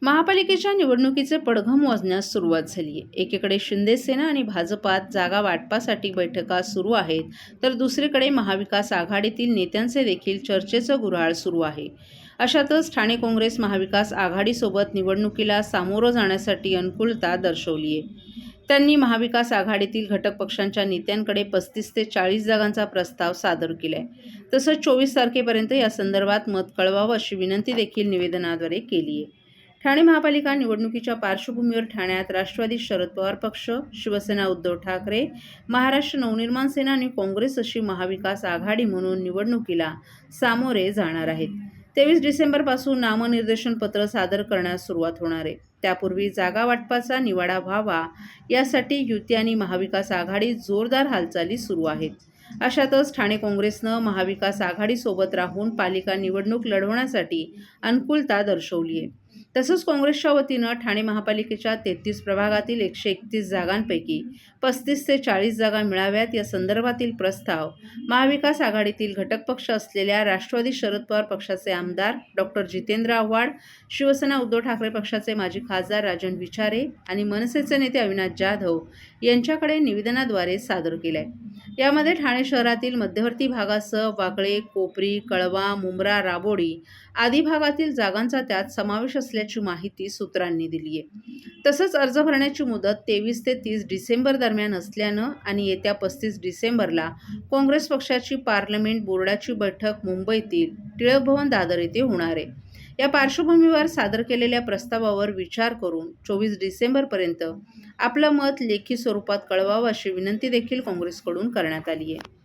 महापालिकेच्या निवडणुकीचे पडघम वाजण्यास सुरुवात झाली आहे. एकीकडे शिंदे सेना आणि भाजपात जागा वाटपासाठी बैठका सुरू आहेत, तर दुसरीकडे महाविकास आघाडीतील नेत्यांचे देखील चर्चेचं गुऱ्हाळ सुरू आहे. अशातच ठाणे काँग्रेस महाविकास आघाडीसोबत निवडणुकीला सामोरं जाण्यासाठी अनुकूलता दर्शवली आहे. त्यांनी महाविकास आघाडीतील घटक पक्षांच्या नेत्यांकडे 35 ते 40 जागांचा प्रस्ताव सादर केलाय. तसंच 24 तारखेपर्यंत या संदर्भात मत कळवावं अशी विनंती देखील निवेदनाद्वारे केली आहे. ठाणे महापालिका निवडणुकीच्या पार्श्वभूमीवर ठाण्यात राष्ट्रवादी शरद पवार पक्ष, शिवसेना उद्धव ठाकरे, महाराष्ट्र नवनिर्माण सेना आणि काँग्रेस अशी महाविकास आघाडी म्हणून निवडणुकीला सामोरे जाणार आहेत. 23 डिसेंबरपासून नामनिर्देशन पत्र सादर करण्यास सुरुवात होणार आहे. त्यापूर्वी जागा वाटपाचा निवाडा व्हावा यासाठी युती आणि महाविकास आघाडी जोरदार हालचाली सुरू आहेत. अशातच ठाणे काँग्रेसनं महाविकास आघाडीसोबत राहून पालिका निवडणूक लढवण्यासाठी अनुकूलता दर्शवली आहे. तसंच काँग्रेसच्या वतीनं ठाणे महापालिकेच्या 33 प्रभागातील 131 जागांपैकी 35 ते 40 जागा मिळाव्यात या संदर्भातील प्रस्ताव महाविकास आघाडीतील घटक पक्ष असलेल्या राष्ट्रवादी शरद पवार पक्षाचे आमदार डॉ. जितेंद्र आव्हाड, शिवसेना उद्धव ठाकरे पक्षाचे माजी खासदार राजन विचारे आणि मनसेचे नेते अविनाश जाधव यांच्याकडे निवेदनाद्वारे सादर केले आहे. यामध्ये ठाणे शहरातील मध्यवर्ती भागासह वाकळे, कोपरी, कळवा, मुंब्रा, राबोडी आदी भागातील जागांचा त्यात समावेश असल्याची माहिती सूत्रांनी दिली आहे. तसंच अर्ज भरण्याची मुदत 23 ते 30 डिसेंबर दरम्यान असल्यानं आणि येत्या 35 डिसेंबरला काँग्रेस पक्षाची पार्लमेंट बोर्डाची बैठक मुंबईतील टिळक भवन दादर येथे होणार आहे. या पार्श्वभूमीवर सादर केलेल्या प्रस्तावावर विचार करून 24 डिसेंबरपर्यंत आपलं मत लेखी स्वरूपात कळवावं अशी विनंती देखील काँग्रेसकडून करण्यात आली आहे.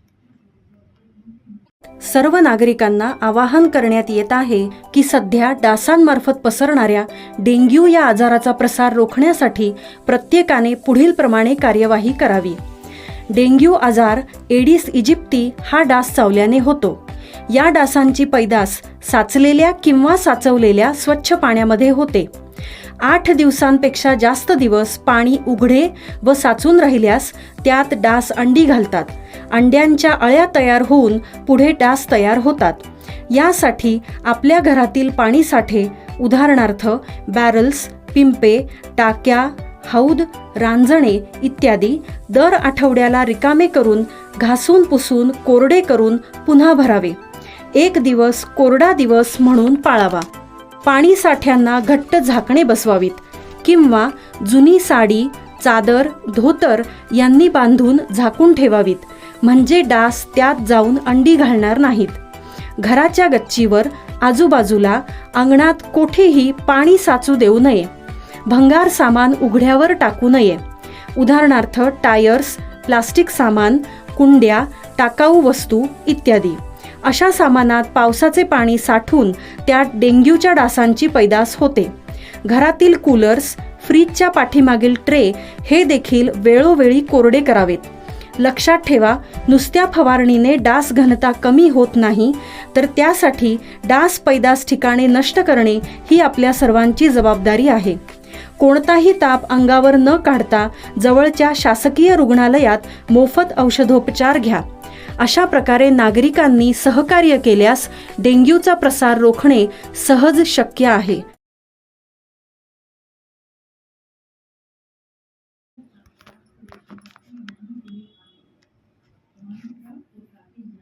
सर्व नागरिकांना आवाहन करण्यात येत आहे की सध्या डासांमार्फत पसरणाऱ्या डेंग्यू या आजाराचा प्रसार रोखण्यासाठी प्रत्येकाने पुढील प्रमाणे कार्यवाही करावी. डेंग्यू आजार एडिस इजिप्ती हा डास चावल्याने होतो. या डासांची पैदास साचलेल्या किंवा साचवलेल्या स्वच्छ पाण्यामध्ये होते. 8 दिवसांपेक्षा जास्त दिवस पाणी उघडे व साचून राहिल्यास त्यात डास अंडी घालतात. अंड्यांच्या अळ्या तयार होऊन पुढे डास तयार होतात. यासाठी आपल्या घरातील पाणी साठे उदाहरणार्थ बॅरल्स, पिंपे, टाक्या, हौद, रांजणे इत्यादी दर आठवड्याला रिकामे करून घासून पुसून कोरडे करून पुन्हा भरावे. 1 दिवस कोरडा दिवस म्हणून पाळावा. पाणी साठ्यांना घट्ट झाकणे बसवावीत किंवा जुनी साडी, चादर, धोतर यांनी बांधून झाकून ठेवावीत, म्हणजे डास त्यात जाऊन अंडी घालणार नाहीत. घराच्या गच्चीवर, आजूबाजूला, अंगणात कोठेही पाणी साचू देऊ नये. भंगार सामान उघड्यावर टाकू नये. उदाहरणार्थ टायर्स, प्लास्टिक सामान, कुंड्या, टाकाऊ वस्तू इत्यादी. अशा सामानात पावसाचे पाणी साठून त्यात डेंग्यूच्या डासांची पैदास होते. घरातील कूलर्स, फ्रीजच्या पाठीमागील ट्रे हे देखील वेळोवेळी कोरडे करावेत. लक्षात ठेवा, नुसत्या फवारणीने डास घनता कमी होत नाही, तर त्यासाठी डास पैदास ठिकाणे नष्ट करणे ही आपल्या सर्वांची जबाबदारी आहे. कोणताही ताप अंगावर न काढता जवळच्या शासकीय रुग्णालयात मोफत औषधोपचार घ्या. अशा प्रकारे नागरिकांनी सहकार्य केल्यास डेंग्यूचा प्रसार रोखणे सहज शक्य आहे.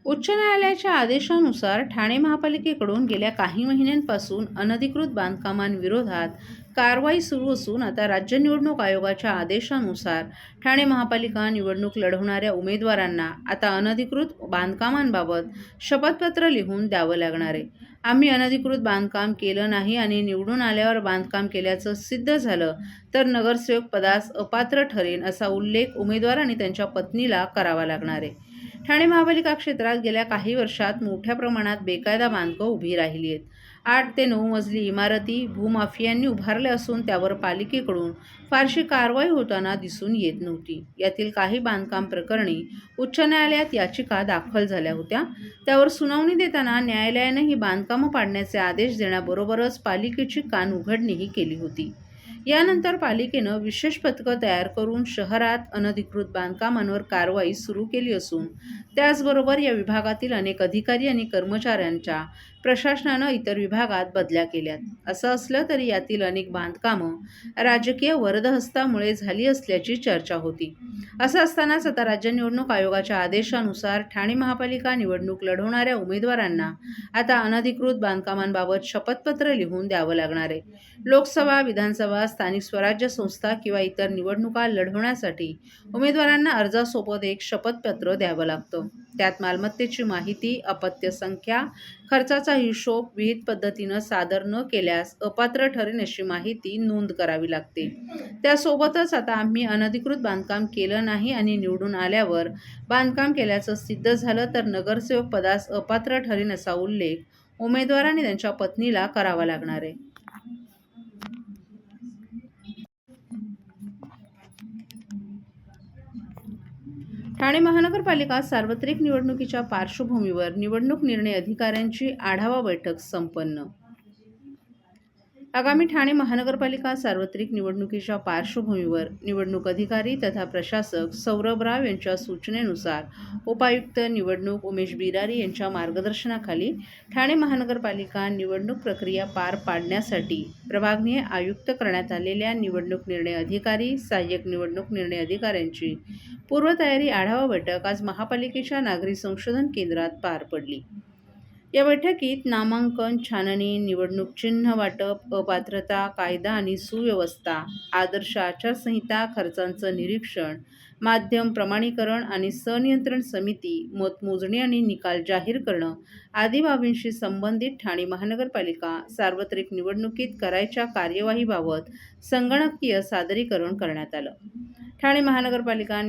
उच्च न्यायालयाच्या आदेशानुसार ठाणे महापालिकेकडून गेल्या काही महिन्यांपासून अनधिकृत बांधकामांविरोधात कारवाई सुरू असून आता राज्य निवडणूक आयोगाच्या आदेशानुसार ठाणे महापालिका निवडणूक लढवणाऱ्या उमेदवारांना आता अनधिकृत बांधकामांबाबत शपथपत्र लिहून द्यावं लागणार आहे. आम्ही अनधिकृत बांधकाम केलं नाही आणि निवडून आल्यावर बांधकाम केल्याचं सिद्ध झालं तर नगरसेवक पदास अपात्र ठरेन असा उल्लेख उमेदवार आणि त्यांच्या पत्नीला करावा लागणार आहे. ठाणे महापालिका क्षेत्रात गेल्या काही वर्षात मोठ्या प्रमाणात बेकायदा बांधकामं उभी राहिली आहेत. 8 ते 9 मजली इमारती भूमाफियांनी उभारल्या असून त्यावर पालिकेकडून फारशी कारवाई होताना दिसून येत नव्हती. यातील काही बांधकाम प्रकरणी उच्च न्यायालयात याचिका दाखल झाल्या होत्या. त्यावर सुनावणी देताना न्यायालयाने ही बांधकामं पाडण्याचे आदेश देण्याबरोबरच पालिकेची कान उघडणीही केली होती. यानंतर पालिकेनं विशेष पथकं तयार करून शहरात अनधिकृत बांधकामांवर कारवाई सुरू केली असून त्याचबरोबर या विभागातील अनेक अधिकारी आणि कर्मचाऱ्यांच्या प्रशासनानं इतर विभागात बदल्या केल्यात. असं असलं तरी यातील अनेक बांधकामं राजकीय वरदहस्तामुळे झाली असल्याची चर्चा होती. असं असतानाच आता राज्य निवडणूक आयोगाच्या आदेशानुसार ठाणे महापालिका निवडणूक लढवणाऱ्या उमेदवारांना आता अनधिकृत बांधकामांबाबत शपथपत्र लिहून द्यावं लागणार आहे. लोकसभा, विधानसभा, स्थानिक स्वराज्य संस्था किंवा इतर निवडणुका लढवण्यासाठी उमेदवारांना अर्जासोबत एक शपथपत्र द्यावं लागतं. त्यात मालमत्तेची माहिती, अपत्य संख्या, खर्चाचा हिशोब विहित पद्धतीनं सादर न केल्यास अपात्र ठरेल अशी माहिती नोंद करावी लागते. त्यासोबतच आता आम्ही अनधिकृत बांधकाम केलं नाही आणि निवडून आल्यावर बांधकाम केल्याचं सिद्ध झालं तर नगरसेवक पदास अपात्र ठरेन असा उल्लेख उमेदवार आणि त्यांच्या पत्नीला करावा लागणार आहे. ठाणे महानगरपालिका सार्वत्रिक निवडणुकीच्या पार्श्वभूमीवर निवडणूक निर्णय अधिकाऱ्यांची आढावा बैठक संपन्न. आगामी ठाणे महानगरपालिका सार्वत्रिक निवडणुकीच्या पार्श्वभूमीवर निवडणूक अधिकारी तथा प्रशासक सौरभ राव यांच्या सूचनेनुसार उपायुक्त निवडणूक उमेश बिरारी यांच्या मार्गदर्शनाखाली ठाणे महानगरपालिका निवडणूक प्रक्रिया पार पाडण्यासाठी प्रभागीय आयुक्त करण्यात आलेल्या निवडणूक निर्णय अधिकारी, सहाय्यक निवडणूक निर्णय अधिकाऱ्यांची पूर्वतयारी आढावा बैठक आज महापालिकेच्या नागरी संशोधन केंद्रात पार पडली. या बैठकीत नामांकन, छाननी, निवडणूक चिन्ह वाटप, अपात्रता, कायदा आणि सुव्यवस्था, आदर्श आचारसंहिता, खर्चांचं निरीक्षण, माध्यम प्रमाणीकरण आणि संनियंत्रण समिती, मतमोजणी आणि निकाल जाहीर करणं आदी बाबींशी संबंधित ठाणे महानगरपालिका सार्वत्रिक निवडणुकीत करायच्या कार्यवाहीबाबत संगणकीय सादरीकरण करण्यात आलं. ठाणे महानगरपालिका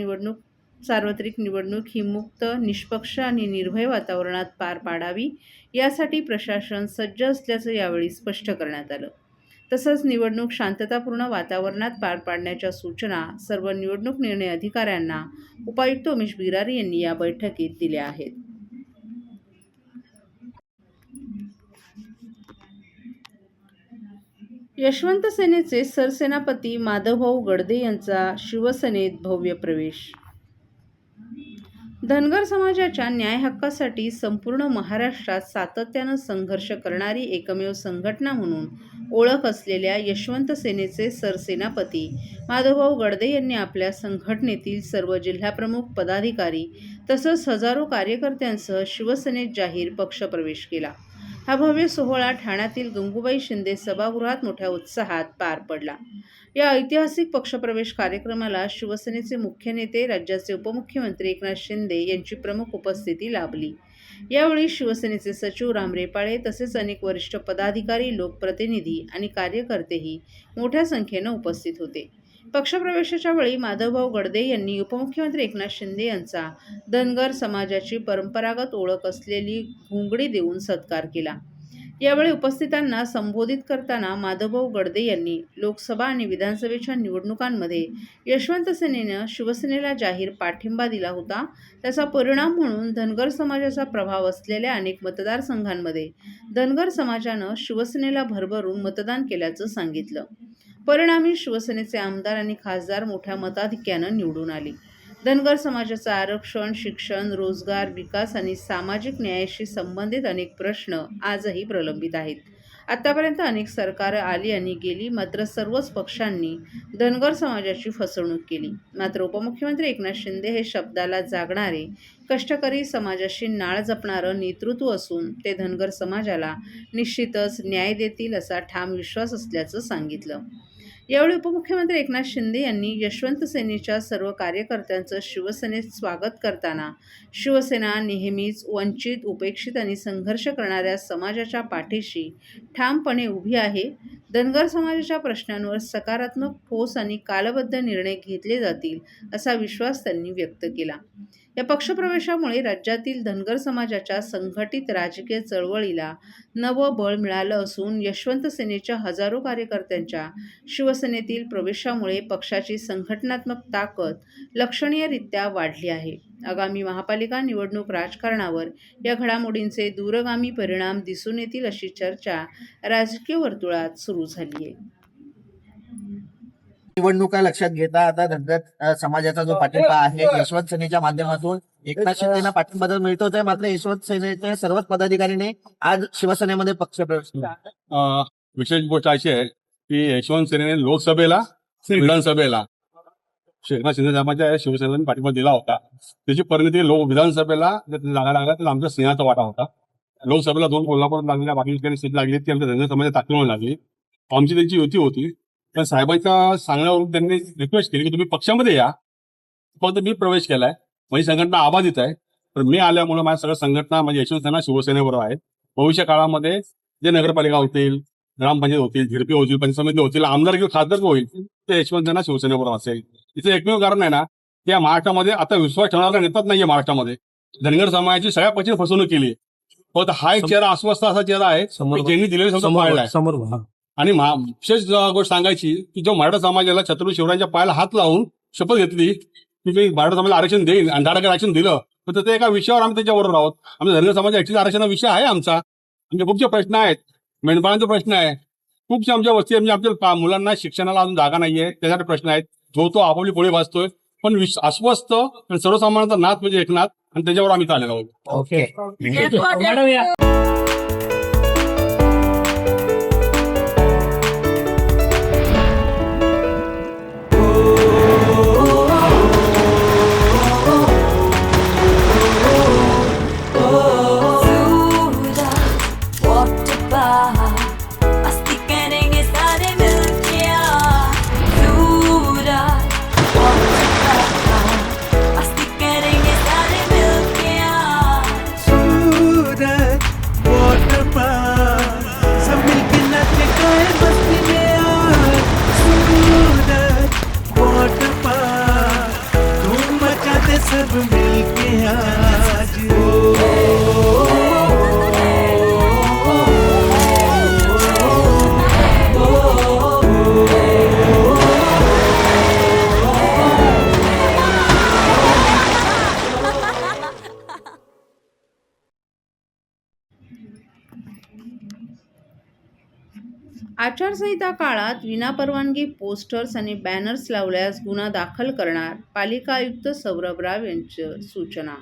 सार्वत्रिक निवडणूक ही मुक्त, निष्पक्ष आणि निर्भय वातावरणात पार पाडावी यासाठी प्रशासन सज्ज असल्याचं यावेळी स्पष्ट करण्यात आलं. तसंच निवडणूक शांततापूर्ण वातावरणात पार पाडण्याच्या सूचना सर्व निवडणूक निर्णय अधिकाऱ्यांना उपायुक्त उमेश बिरारी यांनी या बैठकीत दिल्या आहेत. यशवंत सेनेचे सरसेनापती माधवभाऊ गडदे यांचा शिवसेनेत भव्य प्रवेश. धनगर समाजाच्या न्याय हक्कासाठी संपूर्ण महाराष्ट्रात सातत्यानं संघर्ष करणारी एकमेव संघटना म्हणून ओळख असलेल्या यशवंत सेनेचे सरसेनापती माधवभाऊ गडदे यांनी आपल्या संघटनेतील सर्व जिल्हाप्रमुख, पदाधिकारी तसंच हजारो कार्यकर्त्यांसह शिवसेनेत जाहीर पक्षप्रवेश केला. हा भव्य सोहळा ठाण्यातील गंगूबाई शिंदे सभागृहात मोठ्या उत्साहात पार पडला. या ऐतिहासिक पक्षप्रवेश कार्यक्रमाला शिवसेनेचे मुख्य नेते, राज्याचे उपमुख्यमंत्री एकनाथ शिंदे यांची प्रमुख उपस्थिती लाभली. यावेळी शिवसेनेचे सचिव राम रेपाळे तसेच अनेक वरिष्ठ पदाधिकारी, लोकप्रतिनिधी आणि कार्यकर्तेही मोठ्या संख्येनं उपस्थित होते. पक्षप्रवेशाच्या वेळी माधवभाऊ गडदे यांनी उपमुख्यमंत्री एकनाथ शिंदे यांचा धनगर समाजाची परंपरागत ओळख असलेली घोंगडी देऊन सत्कार केला. यावेळी उपस्थितांना संबोधित करताना माधवभाऊ गडदे यांनी लोकसभा आणि विधानसभेच्या निवडणुकांमध्ये यशवंत सेनेनं शिवसेनेला जाहीर पाठिंबा दिला होता. त्याचा परिणाम म्हणून धनगर समाजाचा प्रभाव असलेल्या अनेक मतदारसंघांमध्ये धनगर समाजानं शिवसेनेला भरभरून मतदान केल्याचं सांगितलं. परिणामी शिवसेनेचे आमदार आणि खासदार मोठ्या मताधिक्यानं निवडून आले. धनगर समाजाचं आरक्षण, शिक्षण, रोजगार, विकास आणि सामाजिक न्यायाशी संबंधित अनेक प्रश्न आजही प्रलंबित आहेत. आतापर्यंत अनेक सरकारं आली आणि गेली, मात्र सर्वच पक्षांनी धनगर समाजाची फसवणूक केली. मात्र उपमुख्यमंत्री एकनाथ शिंदे हे शब्दाला जागणारे, कष्टकरी समाजाशी नाळ जपणारं नेतृत्व असून ते धनगर समाजाला निश्चितच न्याय देतील असा ठाम विश्वास असल्याचं सांगितलं. यावेळी उपमुख्यमंत्री एकनाथ शिंदे यांनी यशवंत सेनेच्या सर्व कार्यकर्त्यांचं शिवसेनेत स्वागत करताना शिवसेना नेहमीच वंचित, उपेक्षित आणि संघर्ष करणाऱ्या समाजाच्या पाठीशी ठामपणे उभी आहे. धनगर समाजाच्या प्रश्नांवर सकारात्मक, ठोस आणि कालबद्ध निर्णय घेतले जातील असा विश्वास त्यांनी व्यक्त केला. या पक्षप्रवेशामुळे राज्यातील धनगर समाजाच्या संघटित राजकीय चळवळीला नवं बळ मिळालं असून यशवंत सेनेच्या हजारो कार्यकर्त्यांच्या शिवसेनेतील प्रवेशामुळे पक्षाची संघटनात्मक ताकद लक्षणीयरित्या वाढली आहे. आगामी महापालिका निवडणूक राजकारणावर या घडामोडींचे दूरगामी परिणाम दिसून येतील अशी चर्चा राजकीय वर्तुळात सुरू झाली आहे. निवडणुका लक्षात घेता आता धनगर समाजाचा जो पाठिंबा आहे यशवंत सेनेच्या माध्यमातून एकनाथ शिंदेना पाठिंबा तर मिळतोच आहे, मात्र यशवंत सेनेच्या सर्वच पदाधिकाऱ्यांनी आज शिवसेनेमध्ये पक्षप्रवेश केला. विशेष गोष्ट अशी आहे की यशवंत सेनेने लोकसभेला विधानसभेला एकनाथ शिंदे साहेबांच्या शिवसेनेने पाठिंबा दिला होता. त्याची परिणती विधानसभेला जागा लागला तर आमच्या सिंहाचा वाटा होता. लोकसभेला 2 कोल्हापूर लागलेल्या, बाकी ठिकाणी सीट लागली ती आमच्या धनगर समाजात ताकद लागली. आमची त्यांची युती होती. पण साहेबांच्या सांगण्यावरून त्यांनी रिक्वेस्ट केली की तुम्ही पक्षामध्ये या. फक्त मी प्रवेश केलाय, माझी संघटना आबाधित आहे, पण मी आल्यामुळे माझ्या सगळ्या संघटना म्हणजे यशवंत सेना शिवसेनेबरोबर आहेत. भविष्य काळामध्ये जे नगरपालिका होतील, ग्रामपंचायत होतील, झिडपी होतील, पंचायत समिती होतील, आमदार किंवा खासदार होईल ते यशवंत सेना शिवसेनेबरोबर असेल. इथं एकमेव कारण आहे ना, या महाराष्ट्रामध्ये आता विश्वास ठेवणारा नेताच नाहीये. महाराष्ट्रामध्ये धनगर समाजाची सगळ्या पक्षाने फसवणूक केली. फक्त हा एक चेहरा अस्वस्थ असा चेहरा आहे की ज्यांनी दिलेले शब्द पाळलाय. आणि विशेष गोष्ट सांगायची की जो मराठा समाजाला छत्रपती शिवरायांच्या पायाला हात लावून शपथ घेतली की मी मराठा समाजाला आरक्षण देईल आणि 10% आरक्षण दिलं, तर ते एका विषयावर आम्ही त्याच्याबरोबर आहोत. आमच्या धनगर समाज ऍक्च्युअली आरक्षणाचा विषय आहे आमचा. आमचे खूपचे प्रश्न आहेत, मेंढपाळांचा प्रश्न आहे, खूपशा आमच्या वस्ती म्हणजे आमच्या मुलांना शिक्षणाला अजून जागा नाहीये त्यासाठी प्रश्न आहेत. तो आपापली पोळी भाजतोय, पण अस्वस्थ आणि सर्वसामान्यांचा नाथ म्हणजे एकनाथ, आणि त्याच्यावर आम्ही चाललेलो आहोत. ओके. मस्ती करेंगे सारे मिलके मस्ती करेंगे सारे मिलके सूरज वाटर पार्क सब मिलके नाचे गाए मस्ती में आज. सूरज वाटर पार्क धूम मचाते सब मिलके आज. आचारसंहिता काळात विनापरवानगी पोस्टर्स आणि बॅनर्स लावल्यास गुन्हा दाखल करणार, पालिका आयुक्त सौरभ राव यांची सूचना.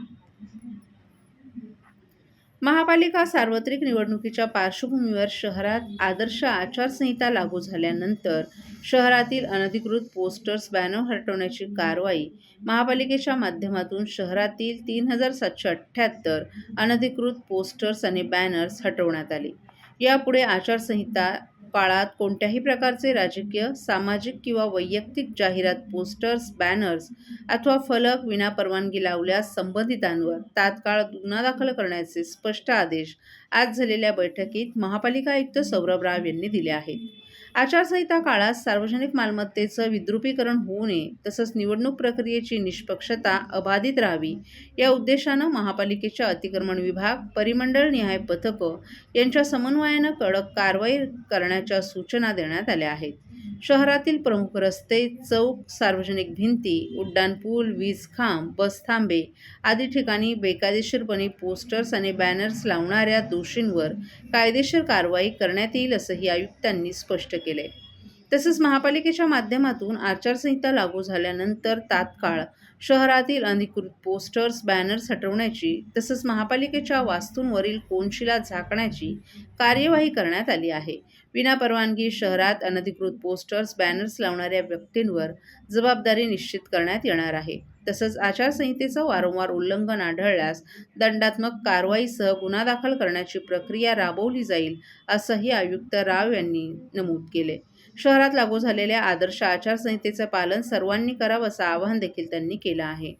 महापालिका सार्वत्रिक निवडणुकीच्या पार्श्वभूमीवर शहरात आदर्श आचारसंहिता लागू झाल्यानंतर शहरातील अनधिकृत पोस्टर्स, बॅनर हटवण्याची कारवाई महापालिकेच्या माध्यमातून शहरातील 3778 अनधिकृत पोस्टर्स आणि बॅनर्स हटवण्यात आले. यापुढे आचारसंहिता काळात कोणत्याही प्रकारचे राजकीय, सामाजिक किंवा वैयक्तिक जाहिरात, पोस्टर्स, बॅनर्स अथवा फलक विनापरवानगी लावल्यास संबंधितांवर तात्काळ गुन्हा दाखल करण्याचे स्पष्ट आदेश आज झालेल्या बैठकीत महापालिका आयुक्त सौरभ राव यांनी दिले आहेत. आचारसंहिता काळात सार्वजनिक मालमत्तेचं विद्रुपीकरण होऊ नये, तसंच निवडणूक प्रक्रियेची निष्पक्षता अबाधित राहावी या उद्देशानं महापालिकेच्या अतिक्रमण विभाग, परिमंडळनिहाय पथकं यांच्या समन्वयानं कडक कारवाई करण्याच्या सूचना देण्यात आल्या आहेत. शहरातील प्रमुख रस्ते, चौक, सार्वजनिक भिंती, उड्डाणपूल, वीज खांब, बस थांबे आदी ठिकाणी बेकायदेशीरपणे पोस्टर्स आणि बॅनर्स लावणाऱ्या दोषींवर कायदेशीर कारवाई करण्यात येईल असंही आयुक्तांनी स्पष्ट केले. तसंच महापालिकेच्या माध्यमातून आचारसंहिता लागू झाल्यानंतर तात्काळ शहरातील अनधिकृत पोस्टर्स, बॅनर्स हटवण्याची तसंच महापालिकेच्या वास्तूंवरील कोनशिला झाकण्याची कार्यवाही करण्यात आली आहे. विनापरवानगी शहरात अनधिकृत पोस्टर्स, बॅनर्स लावणाऱ्या व्यक्तींवर जबाबदारी निश्चित करण्यात येणार आहे. तसंच आचारसंहितेचं वारंवार उल्लंघन आढळल्यास दंडात्मक कारवाईसह गुन्हा दाखल करण्याची प्रक्रिया राबवली जाईल असंही आयुक्त राव यांनी नमूद केले. शहरात लागू झालेल्या आदर्श आचारसंहितेचं पालन सर्वांनी करावं असं आवाहन देखील त्यांनी केलं आहे.